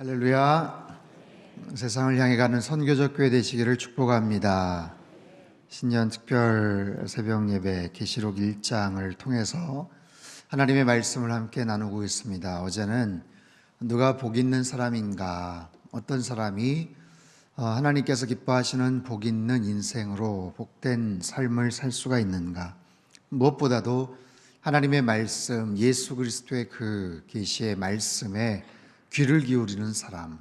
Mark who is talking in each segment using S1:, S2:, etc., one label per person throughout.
S1: 할렐루야. 세상을 향해 가는 선교적 교회 되시기를 축복합니다. 신년 특별 새벽 예배 계시록 1장을 통해서 하나님의 말씀을 함께 나누고 있습니다. 어제는 누가 복 있는 사람인가, 어떤 사람이 하나님께서 기뻐하시는 복 있는 인생으로 복된 삶을 살 수가 있는가, 무엇보다도 하나님의 말씀, 예수 그리스도의 그 계시의 말씀에 귀를 기울이는 사람,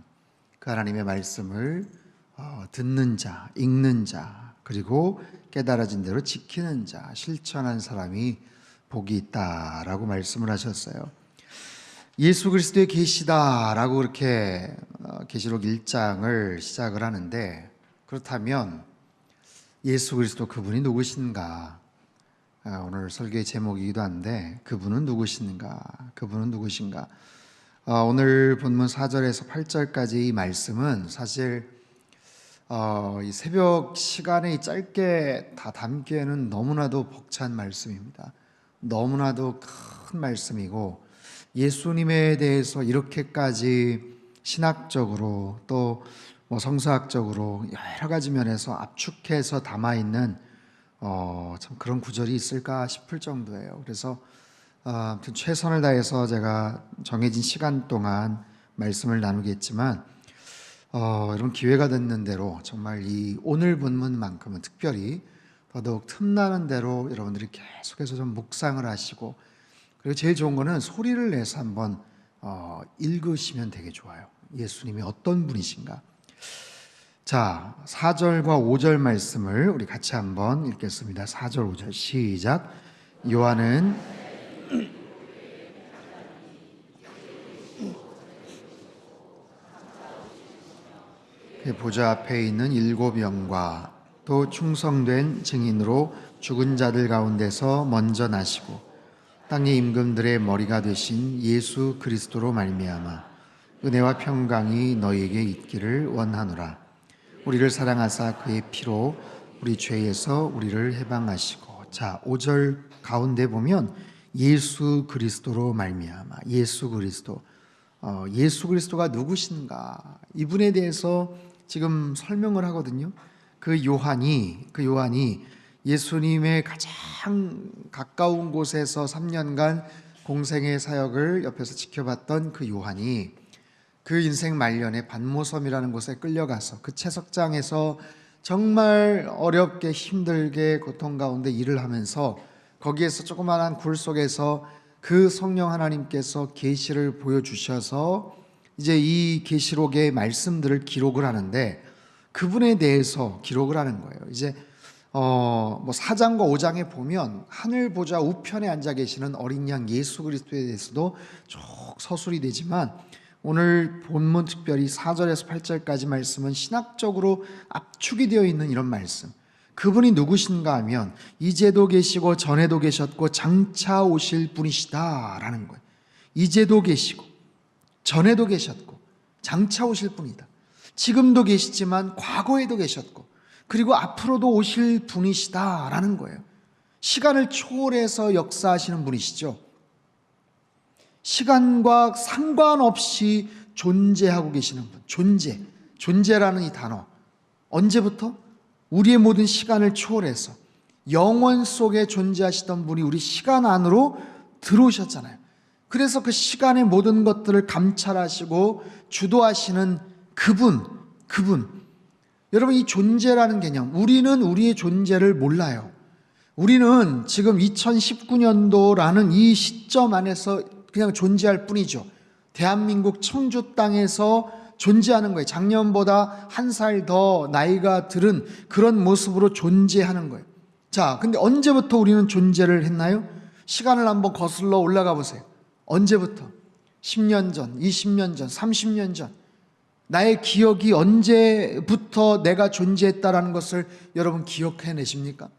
S1: 그 하나님의 말씀을 듣는 자, 읽는 자, 그리고 깨달아진 대로 지키는 자, 실천한 사람이 복이 있다라고 말씀을 하셨어요. 예수 그리스도의 계시다라고 그렇게 계시록 1장을 시작을 하는데, 그렇다면 예수 그리스도 그분이 누구신가? 오늘 설교의 제목이기도 한데, 그분은 누구신가? 그분은 누구신가? 오늘 본문 4절에서 8절까지 이 말씀은 사실 이 새벽 시간에 짧게 다 담기에는 너무나도 벅찬 말씀입니다. 너무나도 큰 말씀이고, 예수님에 대해서 이렇게까지 신학적으로 또 성서학적으로 여러 가지 면에서 압축해서 담아있는 참 그런 구절이 있을까 싶을 정도예요. 그래서 아무튼 최선을 다해서 제가 정해진 시간 동안 말씀을 나누겠지만, 이런 기회가 됐는 대로 정말 이 오늘 본문만큼은 특별히 더더욱 틈나는 대로 여러분들이 계속해서 좀 묵상을 하시고, 그리고 제일 좋은 거는 소리를 내서 한번 읽으시면 되게 좋아요. 예수님이 어떤 분이신가. 자, 4절과 5절 말씀을 우리 같이 한번 읽겠습니다. 4절 5절 시작. 요한은 보좌 앞에 있는 7영과 또 충성된 증인으로 죽은 자들 가운데서 먼저 나시고 땅의 임금들의 머리가 되신 예수 그리스도로 말미암아 은혜와 평강이 너희에게 있기를 원하노라. 우리를 사랑하사 그의 피로 우리 죄에서 우리를 해방하시고. 자, 5절 가운데 보면 예수 그리스도로 말미암아, 예수 그리스도. 예수 그리스도가 누구신가, 이분에 대해서 지금 설명을 하거든요. 그 요한이 예수님의 가장 가까운 곳에서 3년간 공생의 사역을 옆에서 지켜봤던 그 요한이 그 인생 말년에 반모섬이라는 곳에 끌려가서 그 채석장에서 정말 어렵게 힘들게 고통 가운데 일을 하면서 거기에서 조그마한 굴 속에서 그 성령 하나님께서 계시를 보여주셔서 이제 이 계시록의 말씀들을 기록을 하는데, 그분에 대해서 기록을 하는 거예요. 이제 4장과 5장에 보면 하늘 보좌 우편에 앉아 계시는 어린 양 예수 그리스도에 대해서도 쭉 서술이 되지만, 오늘 본문 특별히 4절에서 8절까지 말씀은 신학적으로 압축이 되어 있는 이런 말씀. 그분이 누구신가 하면 이제도 계시고 전에도 계셨고 장차 오실 분이시다라는 거예요. 이제도 계시고 전에도 계셨고 장차 오실 분이다. 지금도 계시지만 과거에도 계셨고 그리고 앞으로도 오실 분이시다라는 거예요. 시간을 초월해서 역사하시는 분이시죠. 시간과 상관없이 존재하고 계시는 분. 존재라는 이 단어, 언제부터? 우리의 모든 시간을 초월해서 영원 속에 존재하시던 분이 우리 시간 안으로 들어오셨잖아요. 그래서 그 시간의 모든 것들을 감찰하시고 주도하시는 그분. 여러분, 이 존재라는 개념, 우리는 우리의 존재를 몰라요. 우리는 지금 2019년도라는 이 시점 안에서 그냥 존재할 뿐이죠. 대한민국 청주 땅에서 존재하는 거예요. 작년보다 1살 더 나이가 들은 그런 모습으로 존재하는 거예요. 자, 근데 언제부터 우리는 존재를 했나요? 시간을 한번 거슬러 올라가 보세요. 언제부터? 10년 전, 20년 전, 30년 전. 나의 기억이 언제부터 내가 존재했다라는 것을 여러분 기억해내십니까?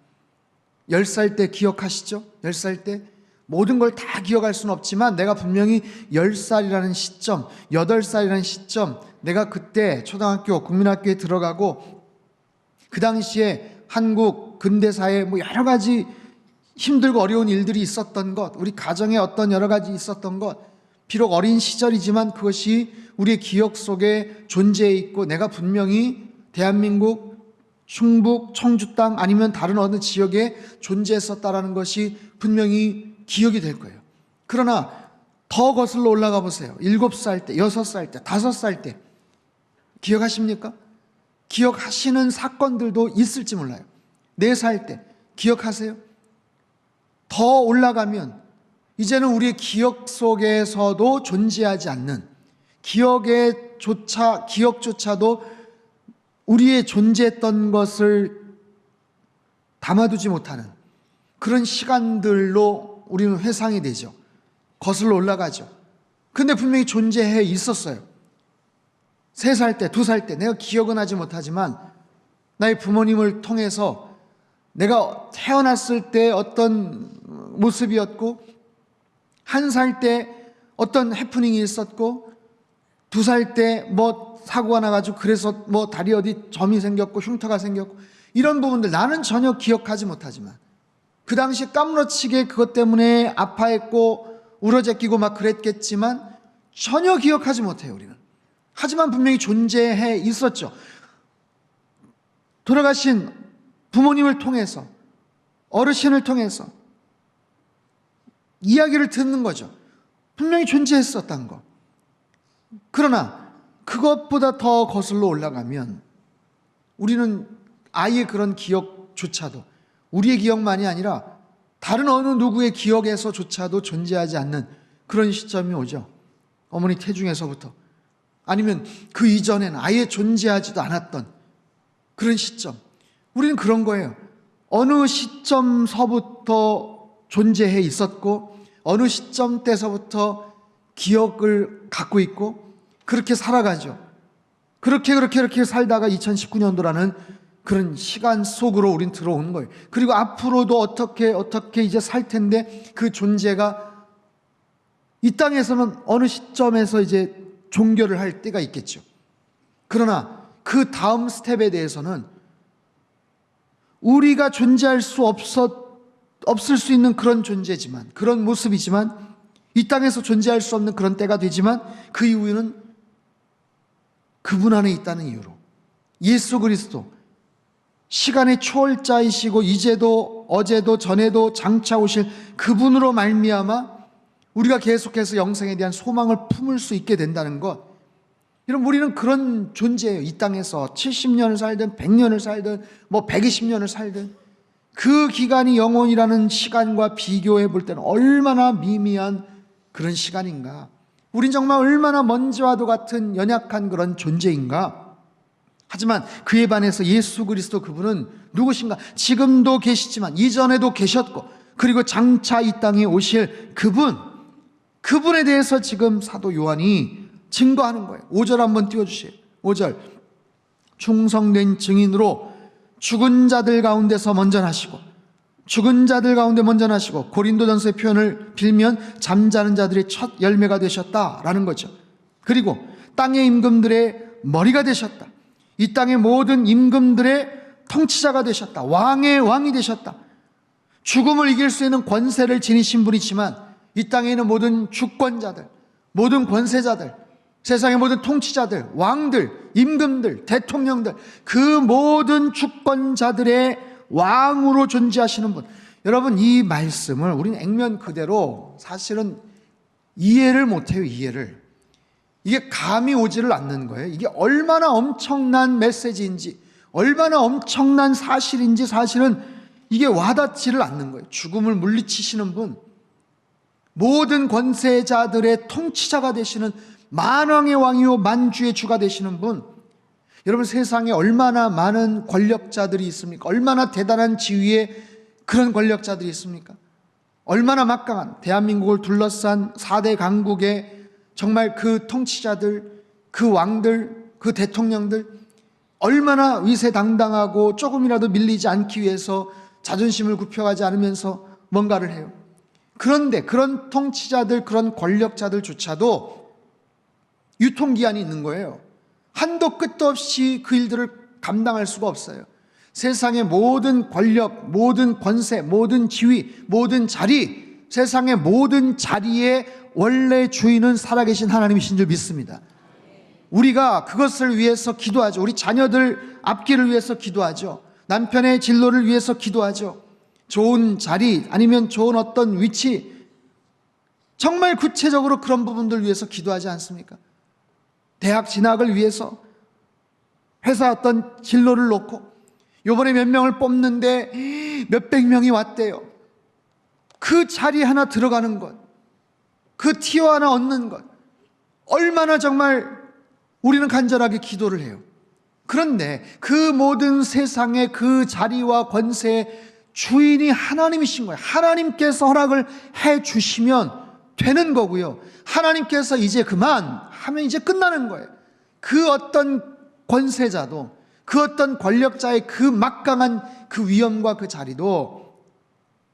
S1: 10살 때 기억하시죠? 10살 때? 모든 걸 다 기억할 수는 없지만 내가 분명히 10살이라는 시점, 8살이라는 시점, 내가 그때 초등학교, 국민학교에 들어가고 그 당시에 한국 근대사에 여러 가지 힘들고 어려운 일들이 있었던 것, 우리 가정에 어떤 여러 가지 있었던 것, 비록 어린 시절이지만 그것이 우리의 기억 속에 존재해 있고 내가 분명히 대한민국, 충북, 청주 땅 아니면 다른 어느 지역에 존재했었다라는 것이 분명히 기억이 될 거예요. 그러나 더 거슬러 올라가 보세요. 7살 때, 6살 때, 5살 때 기억하십니까? 기억하시는 사건들도 있을지 몰라요. 4살 때 기억하세요? 더 올라가면 이제는 우리의 기억 속에서도 존재하지 않는, 기억조차도 우리의 존재했던 것을 담아두지 못하는 그런 시간들로 우리는 회상이 되죠. 거슬러 올라가죠. 근데 분명히 존재해 있었어요. 3살 때, 2살 때 내가 기억은 하지 못하지만 나의 부모님을 통해서 내가 태어났을 때 어떤 모습이었고, 1살 때 어떤 해프닝이 있었고, 2살 때 뭐 사고가 나가지고 그래서 뭐 다리 어디 점이 생겼고 흉터가 생겼고, 이런 부분들 나는 전혀 기억하지 못하지만 그 당시 까무러치게 그것 때문에 아파했고 울어제끼고 막 그랬겠지만 전혀 기억하지 못해요, 우리는. 하지만 분명히 존재해 있었죠. 돌아가신 부모님을 통해서, 어르신을 통해서 이야기를 듣는 거죠. 분명히 존재했었다는 거. 그러나 그것보다 더 거슬러 올라가면 우리는 아예 그런 기억조차도, 우리의 기억만이 아니라 다른 어느 누구의 기억에서조차도 존재하지 않는 그런 시점이 오죠. 어머니 태중에서부터, 아니면 그 이전엔 아예 존재하지도 않았던 그런 시점. 우리는 그런 거예요. 어느 시점서부터 존재해 있었고 어느 시점 때서부터 기억을 갖고 있고 그렇게 살아가죠. 그렇게 살다가 2019년도라는 그런 시간 속으로 우린 들어오는 거예요. 그리고 앞으로도 어떻게 이제 살 텐데 그 존재가 이 땅에서는 어느 시점에서 이제 종결을 할 때가 있겠죠. 그러나 그 다음 스텝에 대해서는 우리가 존재할 수 없을 수 있는 그런 존재지만, 그런 모습이지만, 이 땅에서 존재할 수 없는 그런 때가 되지만 그 이후에는 그분 안에 있다는 이유로 예수 그리스도, 시간의 초월자이시고 이제도 어제도 전에도 장차 오실 그분으로 말미암아 우리가 계속해서 영생에 대한 소망을 품을 수 있게 된다는 것. 여러분, 우리는 그런 존재예요. 이 땅에서 70년을 살든 100년을 살든 뭐 120년을 살든 그 기간이 영원이라는 시간과 비교해 볼 때는 얼마나 미미한 그런 시간인가. 우린 정말 얼마나 먼지와도 같은 연약한 그런 존재인가. 하지만 그에 반해서 예수 그리스도 그분은 누구신가? 지금도 계시지만 이전에도 계셨고 그리고 장차 이 땅에 오실 그분에 대해서 지금 사도 요한이 증거하는 거예요. 5절 한번 띄워주세요. 5절, 충성된 증인으로 죽은 자들 가운데서 먼저 나시고, 죽은 자들 가운데 먼저 나시고, 고린도전서의 표현을 빌면 잠자는 자들의 첫 열매가 되셨다라는 거죠. 그리고 땅의 임금들의 머리가 되셨다. 이 땅의 모든 임금들의 통치자가 되셨다. 왕의 왕이 되셨다. 죽음을 이길 수 있는 권세를 지니신 분이지만 이 땅에 있는 모든 주권자들, 모든 권세자들, 세상의 모든 통치자들, 왕들, 임금들, 대통령들, 그 모든 주권자들의 왕으로 존재하시는 분. 여러분, 이 말씀을 우리는 액면 그대로 사실은 이해를 못해요. 이게 감이 오지를 않는 거예요. 이게 얼마나 엄청난 메시지인지, 얼마나 엄청난 사실인지 사실은 이게 와닿지를 않는 거예요. 죽음을 물리치시는 분, 모든 권세자들의 통치자가 되시는 만왕의 왕이요 만주의 주가 되시는 분. 여러분, 세상에 얼마나 많은 권력자들이 있습니까? 얼마나 대단한 지위의 그런 권력자들이 있습니까? 얼마나 막강한 대한민국을 둘러싼 4대 강국의 정말 그 통치자들, 그 왕들, 그 대통령들, 얼마나 위세당당하고 조금이라도 밀리지 않기 위해서 자존심을 굽혀가지 않으면서 뭔가를 해요. 그런데 그런 통치자들, 그런 권력자들조차도 유통기한이 있는 거예요. 한도 끝도 없이 그 일들을 감당할 수가 없어요. 세상의 모든 권력, 모든 권세, 모든 지위, 모든 자리 세상의 모든 자리의 원래 주인은 살아계신 하나님이신 줄 믿습니다. 우리가 그것을 위해서 기도하죠. 우리 자녀들 앞길을 위해서 기도하죠. 남편의 진로를 위해서 기도하죠. 좋은 자리 아니면 좋은 어떤 위치, 정말 구체적으로 그런 부분들 위해서 기도하지 않습니까? 대학 진학을 위해서, 회사 어떤 진로를 놓고 요번에 몇 명을 뽑는데 몇백 명이 왔대요. 그 자리 하나 들어가는 것, 그 티어 하나 얻는 것, 얼마나 정말 우리는 간절하게 기도를 해요. 그런데 그 모든 세상의 그 자리와 권세의 주인이 하나님이신 거예요. 하나님께서 허락을 해 주시면 되는 거고요. 하나님께서 이제 그만 하면 이제 끝나는 거예요. 그 어떤 권세자도, 그 어떤 권력자의 그 막강한 그 위엄과 그 자리도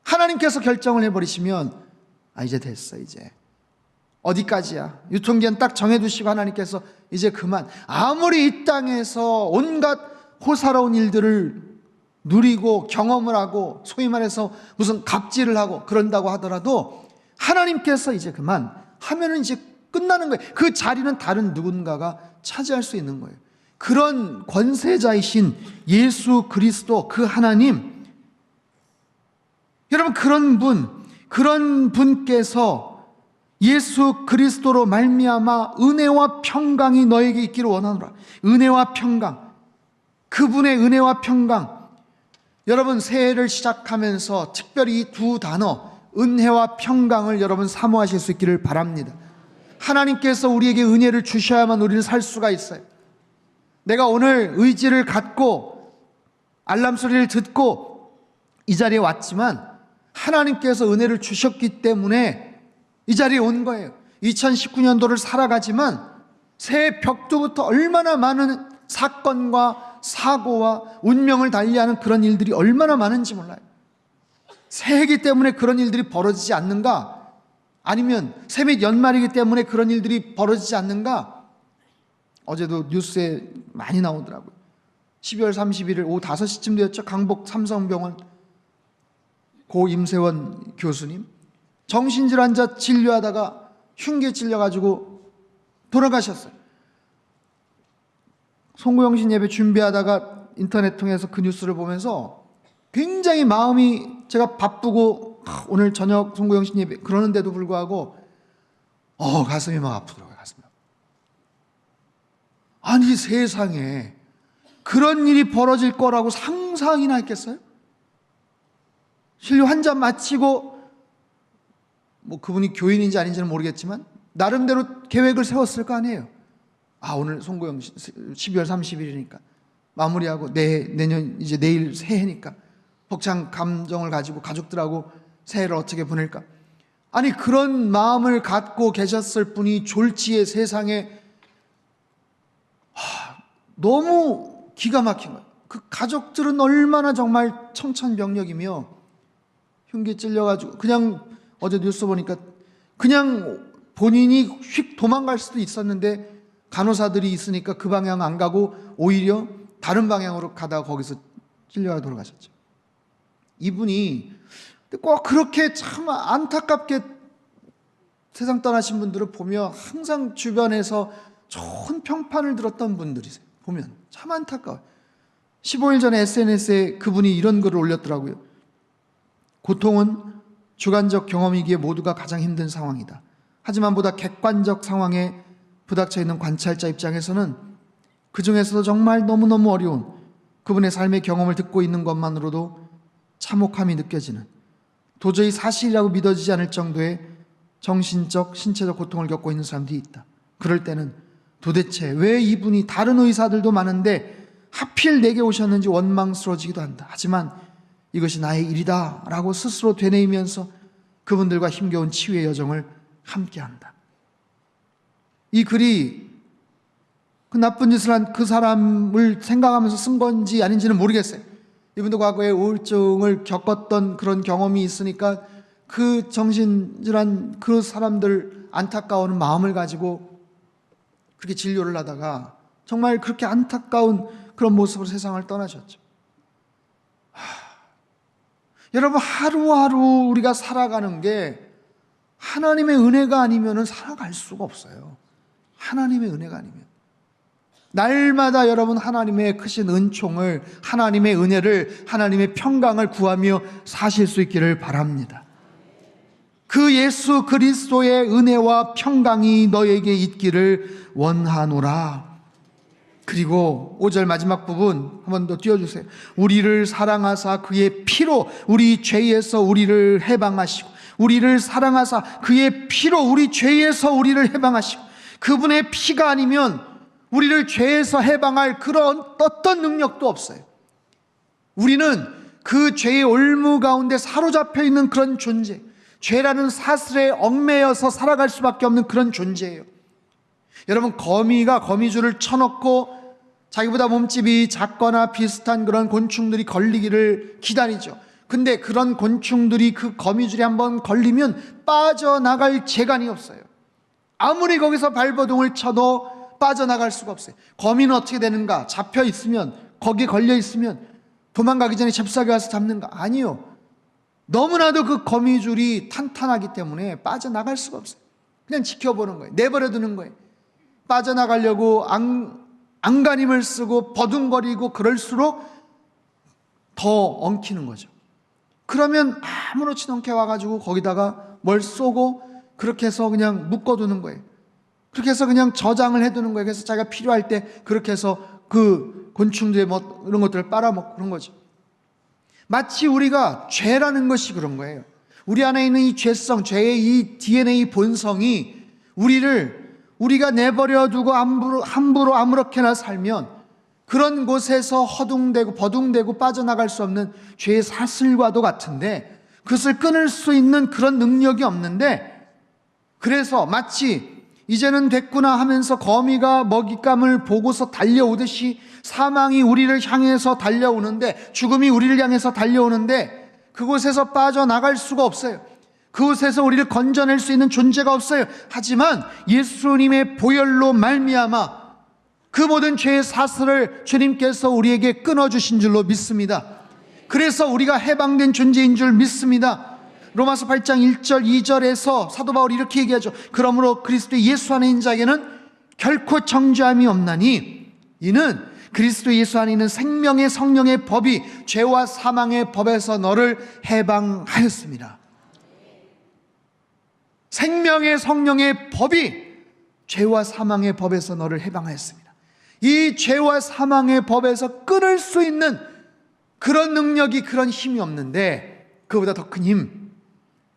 S1: 하나님께서 결정을 해버리시면 이제 됐어, 이제 어디까지야, 유통기한 딱 정해두시고 하나님께서 이제 그만. 아무리 이 땅에서 온갖 호사로운 일들을 누리고 경험을 하고 소위 말해서 무슨 갑질을 하고 그런다고 하더라도 하나님께서 이제 그만 하면은 이제 끝나는 거예요. 그 자리는 다른 누군가가 차지할 수 있는 거예요. 그런 권세자이신 예수 그리스도, 그 하나님, 여러분, 그런 분께서 예수 그리스도로 말미암아 은혜와 평강이 너에게 있기를 원하노라. 은혜와 평강, 그분의 은혜와 평강. 여러분, 새해를 시작하면서 특별히 이 두 단어 은혜와 평강을 여러분 사모하실 수 있기를 바랍니다. 하나님께서 우리에게 은혜를 주셔야만 우리는 살 수가 있어요. 내가 오늘 의지를 갖고 알람 소리를 듣고 이 자리에 왔지만 하나님께서 은혜를 주셨기 때문에 이 자리에 온 거예요. 2019년도를 살아가지만 새해 벽두부터 얼마나 많은 사건과 사고와 운명을 달리하는 그런 일들이 얼마나 많은지 몰라요. 새해이기 때문에 그런 일들이 벌어지지 않는가? 아니면 새해 연말이기 때문에 그런 일들이 벌어지지 않는가? 어제도 뉴스에 많이 나오더라고요. 12월 31일 오후 5시쯤 되었죠. 강북 삼성병원 고 임세원 교수님, 정신질환자 진료하다가 흉기에 찔려가지고 돌아가셨어요. 송구영신 예배 준비하다가 인터넷 통해서 그 뉴스를 보면서 굉장히 마음이, 제가 바쁘고 오늘 저녁 송구영신 예배 그러는데도 불구하고 가슴이 막 아프더라고요. 가슴이. 아니, 세상에 그런 일이 벌어질 거라고 상상이나 했겠어요? 진료 한 잔 마치고, 그분이 교인인지 아닌지는 모르겠지만 나름대로 계획을 세웠을 거 아니에요. 오늘 송구영 12월 30일이니까 마무리하고 내년 이제 내일 새해니까 벅찬 감정을 가지고 가족들하고 새해를 어떻게 보낼까. 아니, 그런 마음을 갖고 계셨을 분이 졸지에 세상에 너무 기가 막힌 거예요. 그 가족들은 얼마나 정말 청천벽력이며 흉기에 찔려가지고 그냥 어제 뉴스 보니까 그냥 본인이 휙 도망갈 수도 있었는데 간호사들이 있으니까 그 방향 안 가고 오히려 다른 방향으로 가다가 거기서 찔려가 돌아가셨죠. 이분이 꼭 그렇게 참 안타깝게 세상 떠나신 분들을 보며 항상 주변에서 좋은 평판을 들었던 분들이세요. 보면 참 안타까워요. 15일 전에 SNS에 그분이 이런 글을 올렸더라고요. 고통은 주관적 경험이기에 모두가 가장 힘든 상황이다. 하지만 보다 객관적 상황에 부닥쳐 있는 관찰자 입장에서는 그 중에서도 정말 너무너무 어려운 그분의 삶의 경험을 듣고 있는 것만으로도 참혹함이 느껴지는, 도저히 사실이라고 믿어지지 않을 정도의 정신적, 신체적 고통을 겪고 있는 사람들이 있다. 그럴 때는 도대체 왜 이분이, 다른 의사들도 많은데 하필 내게 오셨는지 원망스러워지기도 한다. 하지만 이것이 나의 일이다 라고 스스로 되뇌이면서 그분들과 힘겨운 치유의 여정을 함께한다. 이 글이 그 나쁜 짓을 한 그 사람을 생각하면서 쓴 건지 아닌지는 모르겠어요. 이분도 과거에 우울증을 겪었던 그런 경험이 있으니까 그 정신질환 그 사람들 안타까워하는 마음을 가지고 그렇게 진료를 하다가 정말 그렇게 안타까운 그런 모습으로 세상을 떠나셨죠. 여러분, 하루하루 우리가 살아가는 게 하나님의 은혜가 아니면 살아갈 수가 없어요. 하나님의 은혜가 아니면. 날마다 여러분 하나님의 크신 은총을, 하나님의 은혜를, 하나님의 평강을 구하며 사실 수 있기를 바랍니다. 그 예수 그리스도의 은혜와 평강이 너에게 있기를 원하노라. 그리고 5절 마지막 부분 한 번 더 띄워주세요. 우리를 사랑하사 그의 피로 우리 죄에서 우리를 해방하시고, 우리를 사랑하사 그의 피로 우리 죄에서 우리를 해방하시고, 그분의 피가 아니면 우리를 죄에서 해방할 그런 어떤 능력도 없어요. 우리는 그 죄의 올무 가운데 사로잡혀 있는 그런 존재, 죄라는 사슬에 얽매여서 살아갈 수밖에 없는 그런 존재예요. 여러분, 거미가 거미줄을 쳐놓고 자기보다 몸집이 작거나 비슷한 그런 곤충들이 걸리기를 기다리죠. 근데 그런 곤충들이 그 거미줄에 한번 걸리면 빠져나갈 재간이 없어요. 아무리 거기서 발버둥을 쳐도 빠져나갈 수가 없어요. 거미는 어떻게 되는가? 잡혀 있으면, 거기에 걸려 있으면 도망가기 전에 잽싸게 와서 잡는가? 아니요. 너무나도 그 거미줄이 탄탄하기 때문에 빠져나갈 수가 없어요. 그냥 지켜보는 거예요. 내버려 두는 거예요. 빠져나가려고 안간힘을 쓰고 버둥거리고 그럴수록 더 엉키는 거죠. 그러면 아무렇지도 않게 와가지고 거기다가 뭘 쏘고 그렇게 해서 그냥 묶어두는 거예요. 그렇게 해서 그냥 저장을 해두는 거예요. 그래서 자기가 필요할 때 그렇게 해서 그 곤충들의 뭐 이런 것들을 빨아먹고 그런 거죠. 마치 우리가 죄라는 것이 그런 거예요. 우리 안에 있는 이 죄성, 죄의 이 DNA 본성이 우리가 내버려 두고 함부로 아무렇게나 살면 그런 곳에서 허둥대고 버둥대고 빠져나갈 수 없는 죄의 사슬과도 같은데, 그것을 끊을 수 있는 그런 능력이 없는데, 그래서 마치 이제는 됐구나 하면서 거미가 먹잇감을 보고서 달려오듯이 사망이 우리를 향해서 달려오는데, 죽음이 우리를 향해서 달려오는데 그곳에서 빠져나갈 수가 없어요. 그곳에서 우리를 건져낼 수 있는 존재가 없어요. 하지만 예수님의 보혈로 말미암아 그 모든 죄의 사슬을 주님께서 우리에게 끊어주신 줄로 믿습니다. 그래서 우리가 해방된 존재인 줄 믿습니다. 로마서 8장 1절 2절에서 사도 바울이 이렇게 얘기하죠. 그러므로 그리스도 예수 안에 있는 자에게는 결코 정죄함이 없나니 이는 그리스도 예수 안에 있는 생명의 성령의 법이 죄와 사망의 법에서 너를 해방하였습니다. 생명의 성령의 법이 죄와 사망의 법에서 너를 해방하였습니다. 이 죄와 사망의 법에서 끊을 수 있는 그런 능력이, 그런 힘이 없는데, 그보다 더 큰 힘,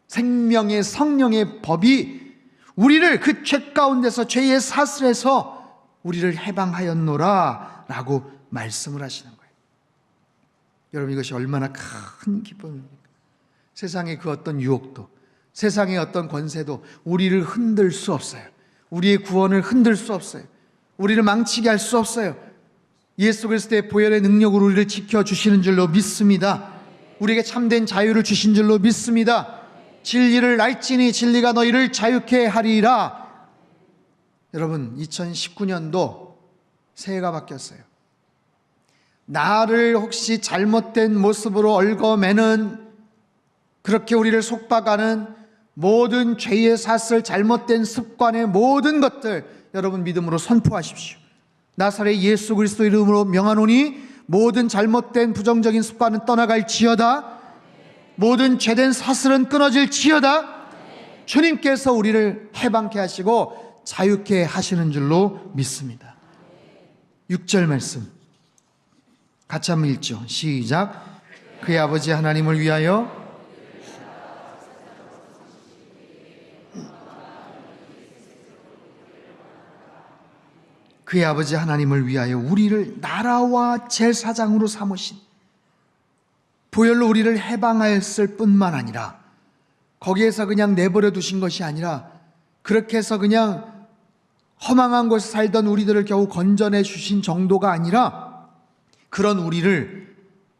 S1: 생명의 성령의 법이 우리를 그 죄 가운데서, 죄의 사슬에서 우리를 해방하였노라 라고 말씀을 하시는 거예요. 여러분, 이것이 얼마나 큰 기쁨입니까? 세상의 그 어떤 유혹도, 세상의 어떤 권세도 우리를 흔들 수 없어요. 우리의 구원을 흔들 수 없어요. 우리를 망치게 할 수 없어요. 예수 그리스도의 보혈의 능력으로 우리를 지켜주시는 줄로 믿습니다. 우리에게 참된 자유를 주신 줄로 믿습니다. 진리를 알지니 진리가 너희를 자유케 하리라. 여러분, 2019년도 새해가 바뀌었어요. 나를 혹시 잘못된 모습으로 얽어매는, 그렇게 우리를 속박하는 모든 죄의 사슬, 잘못된 습관의 모든 것들 여러분 믿음으로 선포하십시오. 나사렛 예수 그리스도 이름으로 명하노니 모든 잘못된 부정적인 습관은 떠나갈지어다. 모든 죄된 사슬은 끊어질지어다. 주님께서 우리를 해방케 하시고 자유케 하시는 줄로 믿습니다. 6절 말씀 같이 한번 읽죠. 시작. 그의 아버지 하나님을 위하여 그의 아버지 하나님을 위하여 우리를 나라와 제사장으로 삼으신, 보혈로 우리를 해방하였을 뿐만 아니라 거기에서 그냥 내버려 두신 것이 아니라 그렇게 해서 그냥 허망한 곳에 살던 우리들을 겨우 건져내 주신 정도가 아니라 그런 우리를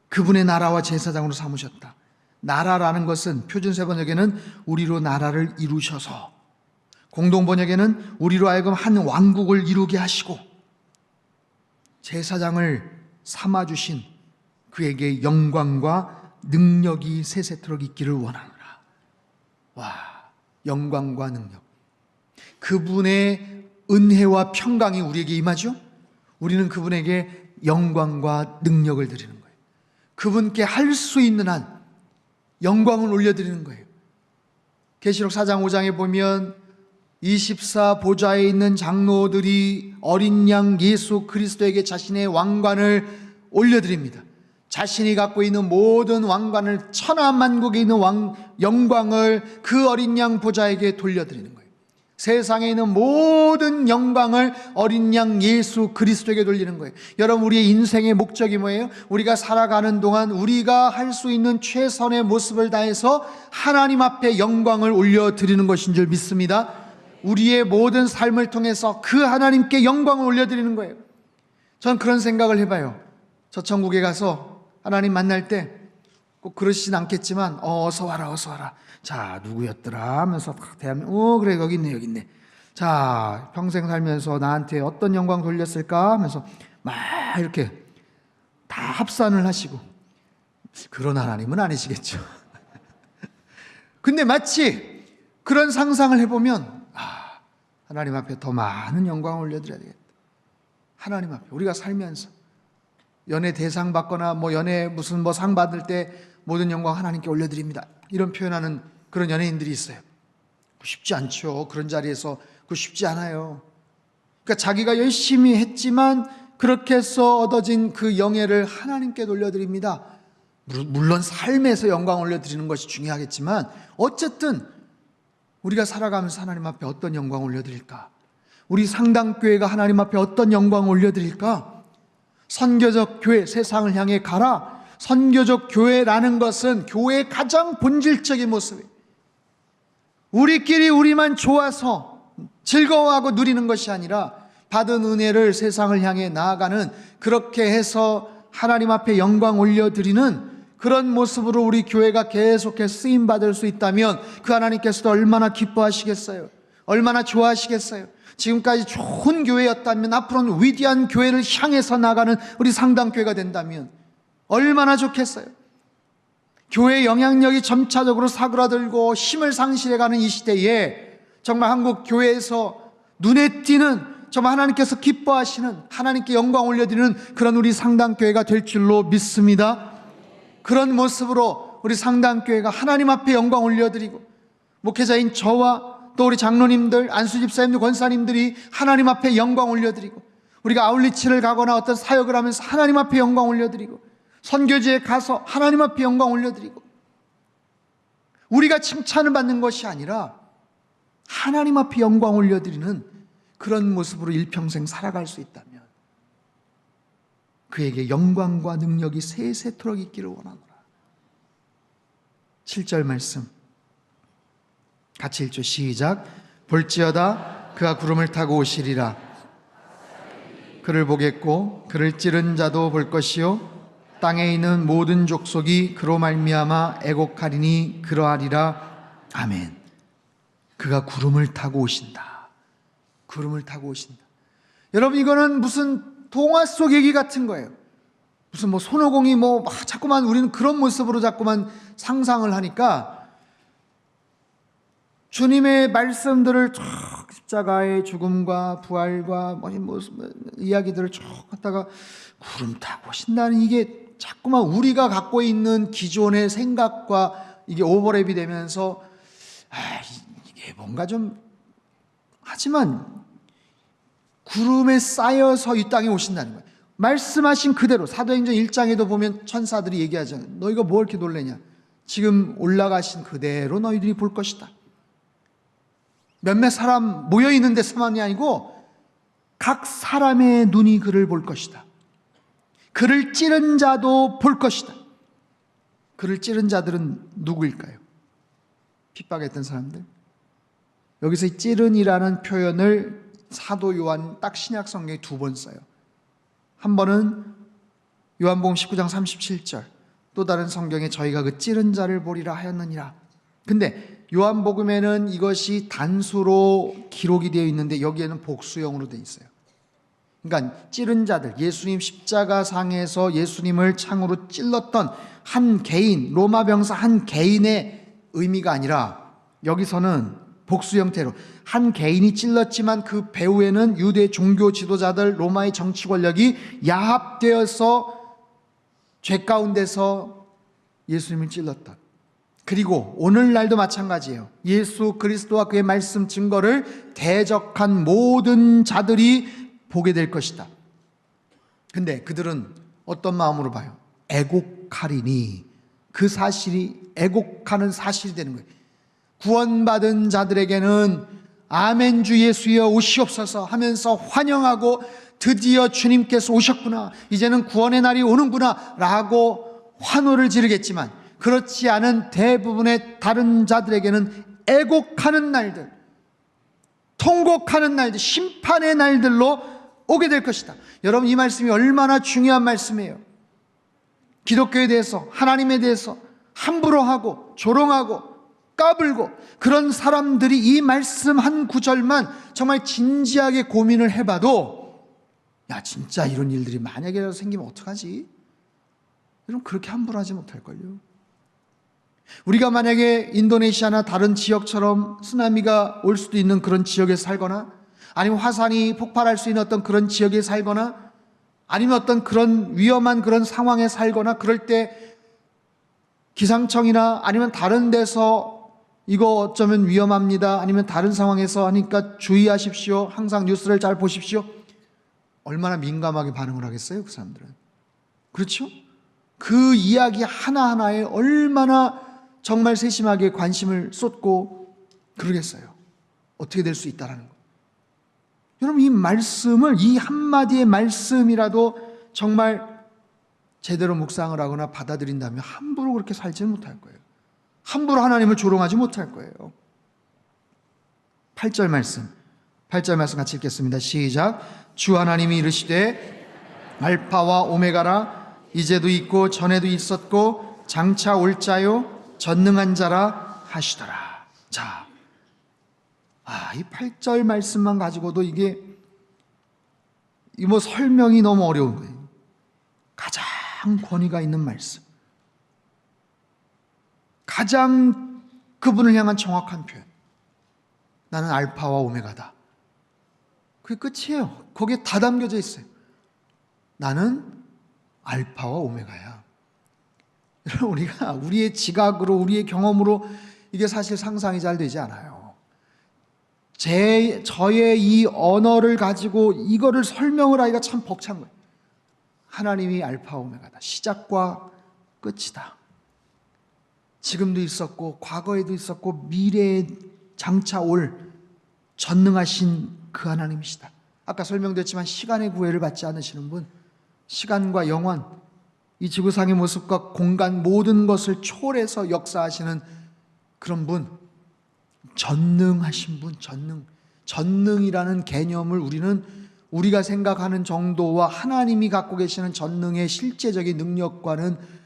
S1: 그분의 나라와 제사장으로 삼으셨다. 나라라는 것은 표준세 번역에는 우리로 나라를 이루셔서, 공동번역에는 우리로 하여금 한 왕국을 이루게 하시고 제사장을 삼아주신 그에게 영광과 능력이 세세토록 있기를 원하노라. 와, 영광과 능력, 그분의 은혜와 평강이 우리에게 임하죠. 우리는 그분에게 영광과 능력을 드리는 거예요. 그분께 할 수 있는 한 영광을 올려드리는 거예요. 계시록 4장 5장에 보면 24 보좌에 있는 장로들이 어린 양 예수 그리스도에게 자신의 왕관을 올려드립니다. 자신이 갖고 있는 모든 왕관을, 천하만국에 있는 영광을 그 어린 양 보좌에게 돌려드리는 거예요. 세상에 있는 모든 영광을 어린 양 예수 그리스도에게 돌리는 거예요. 여러분, 우리의 인생의 목적이 뭐예요? 우리가 살아가는 동안 우리가 할 수 있는 최선의 모습을 다해서 하나님 앞에 영광을 올려드리는 것인 줄 믿습니다. 우리의 모든 삶을 통해서 그 하나님께 영광을 올려드리는 거예요. 저는 그런 생각을 해봐요. 저 천국에 가서 하나님 만날 때 꼭 그러시진 않겠지만 어서 와라 어서 와라, 자 누구였더라 하면서 대하면 그래 여기 있네 여기 있네, 자 평생 살면서 나한테 어떤 영광 돌렸을까 하면서 막 이렇게 다 합산을 하시고, 그런 하나님은 아니시겠죠. 근데 마치 그런 상상을 해보면 하나님 앞에 더 많은 영광을 올려드려야 되겠다. 하나님 앞에 우리가 살면서 연예 대상 받거나 연예 무슨 상 받을 때 모든 영광 하나님께 올려드립니다, 이런 표현하는 그런 연예인들이 있어요. 쉽지 않죠. 그런 자리에서 그거 쉽지 않아요. 그러니까 자기가 열심히 했지만 그렇게 해서 얻어진 그 영예를 하나님께 돌려드립니다. 물론 삶에서 영광 올려드리는 것이 중요하겠지만 어쨌든 우리가 살아가면서 하나님 앞에 어떤 영광 올려드릴까? 우리 상당교회가 하나님 앞에 어떤 영광 올려드릴까? 선교적 교회, 세상을 향해 가라. 선교적 교회라는 것은 교회의 가장 본질적인 모습이에요. 우리끼리 우리만 좋아서 즐거워하고 누리는 것이 아니라 받은 은혜를 세상을 향해 나아가는, 그렇게 해서 하나님 앞에 영광 올려드리는 그런 모습으로 우리 교회가 계속해서 쓰임받을 수 있다면 그 하나님께서도 얼마나 기뻐하시겠어요? 얼마나 좋아하시겠어요? 지금까지 좋은 교회였다면 앞으로는 위대한 교회를 향해서 나가는 우리 상당교회가 된다면 얼마나 좋겠어요? 교회의 영향력이 점차적으로 사그라들고 힘을 상실해가는 이 시대에 정말 한국 교회에서 눈에 띄는, 정말 하나님께서 기뻐하시는, 하나님께 영광 올려드리는 그런 우리 상당교회가 될 줄로 믿습니다. 그런 모습으로 우리 상당교회가 하나님 앞에 영광 올려드리고, 목회자인 저와 또 우리 장로님들, 안수집사님들, 권사님들이 하나님 앞에 영광 올려드리고, 우리가 아울리치를 가거나 어떤 사역을 하면서 하나님 앞에 영광 올려드리고, 선교지에 가서 하나님 앞에 영광 올려드리고, 우리가 칭찬을 받는 것이 아니라 하나님 앞에 영광 올려드리는 그런 모습으로 일평생 살아갈 수 있다면 그에게 영광과 능력이 세세토록 있기를 원하노라. 7절 말씀 같이 읽죠. 시작. 볼지어다 그가 구름을 타고 오시리라. 그를 보겠고 그를 찌른 자도 볼 것이요 땅에 있는 모든 족속이 그로 말미암아 애곡하리니 그러하리라. 아멘. 그가 구름을 타고 오신다. 구름을 타고 오신다. 여러분, 이거는 무슨 동화 속 얘기 같은 거예요. 무슨 손오공이 자꾸만 우리는 그런 모습으로 자꾸만 상상을 하니까 주님의 말씀들을 쭉 십자가의 죽음과 부활과 이야기들을 쭉 하다가 구름 타고 오신다는, 이게 자꾸만 우리가 갖고 있는 기존의 생각과 이게 오버랩이 되면서 이게 뭔가 좀, 하지만 구름에 쌓여서 이 땅에 오신다는 거예요. 말씀하신 그대로 사도행전 1장에도 보면 천사들이 얘기하잖아요. 너희가 뭐 이렇게 놀래냐? 지금 올라가신 그대로 너희들이 볼 것이다. 몇몇 사람 모여있는 데서만이 아니고 각 사람의 눈이 그를 볼 것이다. 그를 찌른 자도 볼 것이다. 그를 찌른 자들은 누구일까요? 핍박했던 사람들. 여기서 이 찌른이라는 표현을 사도 요한 딱 신약 성경에 2번 써요. 한 번은 요한복음 19장 37절, 또 다른 성경에 저희가 그 찌른 자를 보리라 하였느니라. 근데 요한복음에는 이것이 단수로 기록이 되어 있는데 여기에는 복수형으로 되어 있어요. 그러니까 찌른 자들, 예수님 십자가상에서 예수님을 창으로 찔렀던 한 개인, 로마 병사 한 개인의 의미가 아니라 여기서는 복수 형태로 한 개인이 찔렀지만 그 배후에는 유대 종교 지도자들, 로마의 정치 권력이 야합되어서 죄 가운데서 예수님을 찔렀던, 그리고 오늘날도 마찬가지예요. 예수 그리스도와 그의 말씀 증거를 대적한 모든 자들이 보게 될 것이다. 근데 그들은 어떤 마음으로 봐요? 애곡하리니, 그 사실이 애곡하는 사실이 되는 거예요. 구원받은 자들에게는 아멘 주 예수여 오시옵소서 하면서 환영하고, 드디어 주님께서 오셨구나, 이제는 구원의 날이 오는구나 라고 환호를 지르겠지만, 그렇지 않은 대부분의 다른 자들에게는 애곡하는 날들, 통곡하는 날들, 심판의 날들로 오게 될 것이다. 여러분, 이 말씀이 얼마나 중요한 말씀이에요. 기독교에 대해서, 하나님에 대해서 함부로 하고 조롱하고 까불고 그런 사람들이 이 말씀 한 구절만 정말 진지하게 고민을 해봐도, 야, 진짜 이런 일들이 만약에 생기면 어떡하지? 여러분, 그렇게 함부로 하지 못할걸요. 우리가 만약에 인도네시아나 다른 지역처럼 쓰나미가 올 수도 있는 그런 지역에 살거나, 아니면 화산이 폭발할 수 있는 어떤 그런 지역에 살거나, 아니면 어떤 그런 위험한 그런 상황에 살거나, 그럴 때 기상청이나 아니면 다른 데서 이거 어쩌면 위험합니다, 아니면 다른 상황에서 하니까 주의하십시오, 항상 뉴스를 잘 보십시오, 얼마나 민감하게 반응을 하겠어요, 그 사람들은. 그렇죠? 그 이야기 하나하나에 얼마나 정말 세심하게 관심을 쏟고 그러겠어요. 어떻게 될 수 있다라는 거. 여러분, 이 말씀을, 이 한마디의 말씀이라도 정말 제대로 묵상을 하거나 받아들인다면 함부로 그렇게 살지는 못할 거예요. 함부로 하나님을 조롱하지 못할 거예요. 8절 말씀 같이 읽겠습니다. 시작. 주 하나님이 이르시되 알파와 오메가라, 이제도 있고 전에도 있었고 장차 올 자요 전능한 자라 하시더라. 자, 이 8절 말씀만 가지고도 이게 뭐 설명이 너무 어려운 거예요. 가장 권위가 있는 말씀, 가장 그분을 향한 정확한 표현. 나는 알파와 오메가다. 그게 끝이에요. 거기에 다 담겨져 있어요. 나는 알파와 오메가야. 우리가 우리의 지각으로, 우리의 경험으로 이게 사실 상상이 잘 되지 않아요. 저의 이 언어를 가지고 이거를 설명을 하기가 참 벅찬 거예요. 하나님이 알파 오메가다. 시작과 끝이다. 지금도 있었고 과거에도 있었고 미래에 장차 올 전능하신 그 하나님이시다. 아까 설명됐지만 시간의 구애를 받지 않으시는 분, 시간과 영원, 이 지구상의 모습과 공간 모든 것을 초월해서 역사하시는 그런 분, 전능하신 분, 전능이라는 개념을 우리가 생각하는 정도와 하나님이 갖고 계시는 전능의 실제적인 능력과는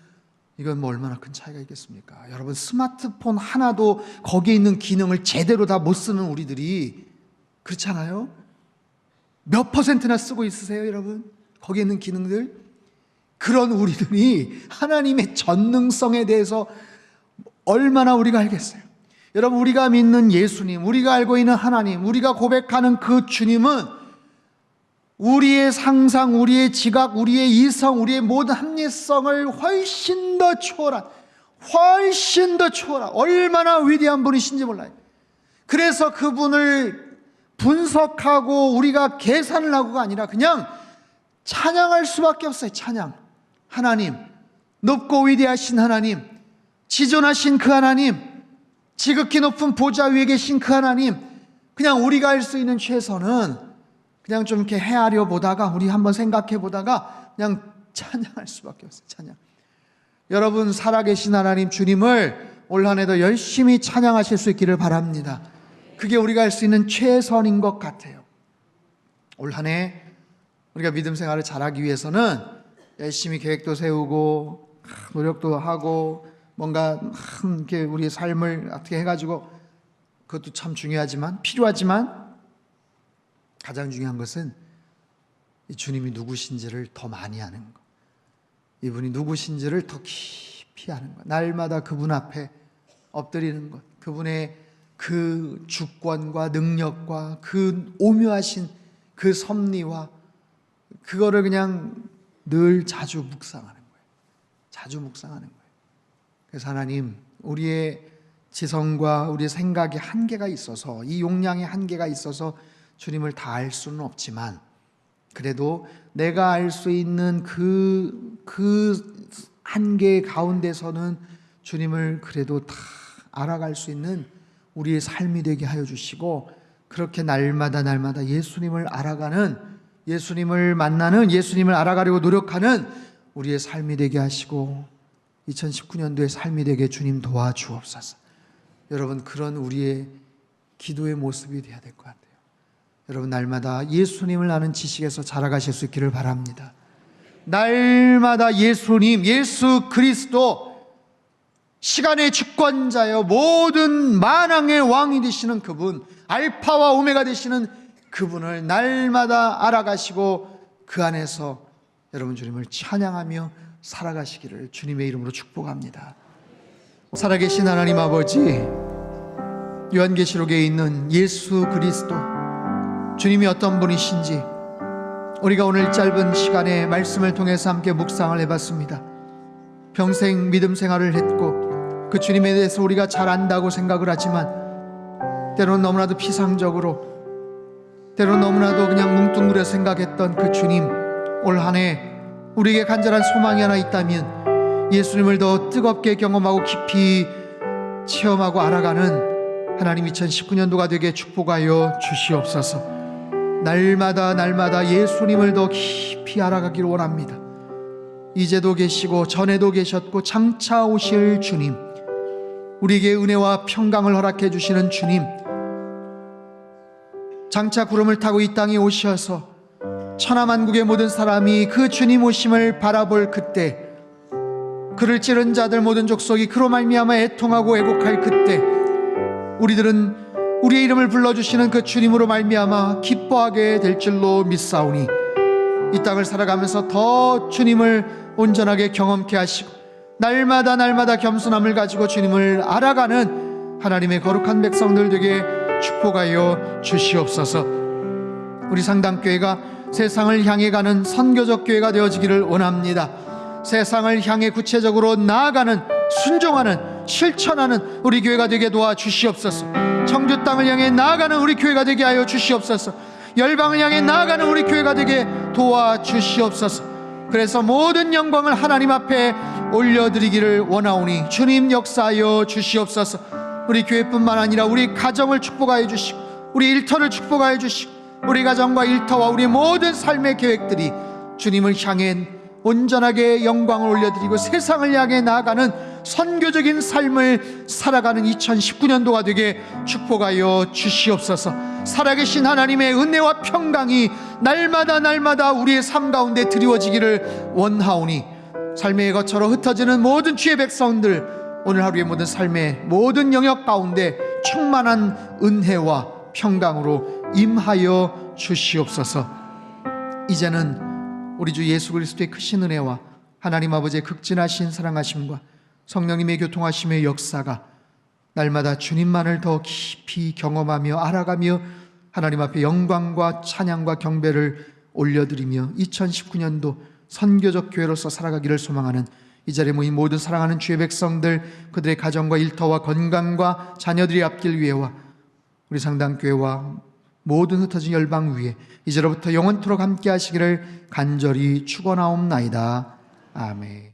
S1: 이건 뭐 얼마나 큰 차이가 있겠습니까? 여러분, 스마트폰 하나도 거기에 있는 기능을 제대로 다 못 쓰는 우리들이 그렇잖아요? 몇 퍼센트나 쓰고 있으세요, 여러분? 거기에 있는 기능들? 그런 우리들이 하나님의 전능성에 대해서 얼마나 우리가 알겠어요? 여러분, 우리가 믿는 예수님, 우리가 알고 있는 하나님, 우리가 고백하는 그 주님은 우리의 상상, 우리의 지각, 우리의 이성, 우리의 모든 합리성을 훨씬 더 초월한, 얼마나 위대한 분이신지 몰라요. 그래서 그분을 분석하고 우리가 계산을 하고가 아니라 그냥 찬양할 수밖에 없어요. 찬양. 하나님, 높고 위대하신 하나님, 지존하신 그 하나님, 지극히 높은 보좌 위에 계신 그 하나님, 그냥 우리가 할 수 있는 최선은 그냥 좀 이렇게 헤아려 보다가, 우리 한번 생각해 보다가 그냥 찬양할 수밖에 없어요. 찬양. 여러분, 살아계신 하나님 주님을 올 한 해도 열심히 찬양하실 수 있기를 바랍니다. 그게 우리가 할 수 있는 최선인 것 같아요. 올 한 해 우리가 믿음 생활을 잘하기 위해서는 열심히 계획도 세우고 노력도 하고 뭔가 이렇게 우리의 삶을 어떻게 해가지고, 그것도 참 중요하지만 필요하지만 가장 중요한 것은 이 주님이 누구신지를 더 많이 아는 것, 이분이 누구신지를 더 깊이 아는 것, 날마다 그분 앞에 엎드리는 것, 그분의 그 주권과 능력과 그 오묘하신 그 섭리와 그거를 그냥 늘 자주 묵상하는 거예요. 자주 묵상하는 거예요. 그래서 하나님, 우리의 지성과 우리의 생각에 한계가 있어서, 이 용량에 한계가 있어서 주님을 다 알 수는 없지만, 그래도 내가 알 수 있는 그 한계 가운데서는 주님을 그래도 다 알아갈 수 있는 우리의 삶이 되게 하여 주시고, 그렇게 날마다 예수님을 알아가는, 예수님을 만나는, 예수님을 알아가려고 노력하는 우리의 삶이 되게 하시고 2019년도의 삶이 되게 주님 도와주옵소서. 여러분, 그런 우리의 기도의 모습이 되어야 될 것 같아요. 여러분, 날마다 예수님을 아는 지식에서 자라가실 수 있기를 바랍니다. 날마다 예수님, 예수 그리스도, 시간의 주권자여 모든 만왕의 왕이 되시는 그분, 알파와 오메가 되시는 그분을 날마다 알아가시고 그 안에서 여러분 주님을 찬양하며 살아가시기를 주님의 이름으로 축복합니다. 살아계신 하나님 아버지, 요한계시록에 있는 예수 그리스도, 주님이 어떤 분이신지 우리가 오늘 짧은 시간에 말씀을 통해서 함께 묵상을 해봤습니다. 평생 믿음 생활을 했고 그 주님에 대해서 우리가 잘 안다고 생각을 하지만 때로는 너무나도 피상적으로, 때로는 너무나도 그냥 뭉뚱그려 생각했던 그 주님, 올 한 해 우리에게 간절한 소망이 하나 있다면 예수님을 더 뜨겁게 경험하고 깊이 체험하고 알아가는 하나님 2019년도가 되게 축복하여 주시옵소서. 날마다 예수님을 더 깊이 알아가기를 원합니다. 이제도 계시고 전에도 계셨고 장차 오실 주님, 우리에게 은혜와 평강을 허락해 주시는 주님, 장차 구름을 타고 이 땅에 오셔서 천하만국의 모든 사람이 그 주님 오심을 바라볼 그때, 그를 찌른 자들 모든 족속이 그로 말미암아 애통하고 애곡할 그때, 우리들은 우리의 이름을 불러주시는 그 주님으로 말미암아 기뻐하게 될 줄로 믿사오니, 이 땅을 살아가면서 더 주님을 온전하게 경험케 하시고 날마다 겸손함을 가지고 주님을 알아가는 하나님의 거룩한 백성들 되게 축복하여 주시옵소서. 우리 상담교회가 세상을 향해 가는 선교적 교회가 되어지기를 원합니다. 세상을 향해 구체적으로 나아가는, 순종하는, 실천하는 우리 교회가 되게 도와주시옵소서. 청주 땅을 향해 나아가는 우리 교회가 되게 하여 주시옵소서. 열방을 향해 나아가는 우리 교회가 되게 도와주시옵소서. 그래서 모든 영광을 하나님 앞에 올려드리기를 원하오니 주님 역사하여 주시옵소서. 우리 교회뿐만 아니라 우리 가정을 축복하여 주시고, 우리 일터를 축복하여 주시고, 우리 가정과 일터와 우리 모든 삶의 계획들이 주님을 향해 온전하게 영광을 올려드리고 세상을 향해 나아가는 선교적인 삶을 살아가는 2019년도가 되게 축복하여 주시옵소서. 살아계신 하나님의 은혜와 평강이 날마다 우리의 삶 가운데 드리워지기를 원하오니, 삶의 것처럼 흩어지는 모든 주의 백성들, 오늘 하루의 모든 삶의 모든 영역 가운데 충만한 은혜와 평강으로 임하여 주시옵소서. 이제는 우리 주 예수 그리스도의 크신 은혜와 하나님 아버지의 극진하신 사랑하심과 성령님의 교통하심의 역사가 날마다 주님만을 더 깊이 경험하며 알아가며 하나님 앞에 영광과 찬양과 경배를 올려드리며 2019년도 선교적 교회로서 살아가기를 소망하는 이 자리에 모인 모든 사랑하는 주의 백성들, 그들의 가정과 일터와 건강과 자녀들이 앞길 위에와 우리 상당교회와 모든 흩어진 열방 위에 이제로부터 영원토록 함께 하시기를 간절히 축원하옵나이다. 아멘.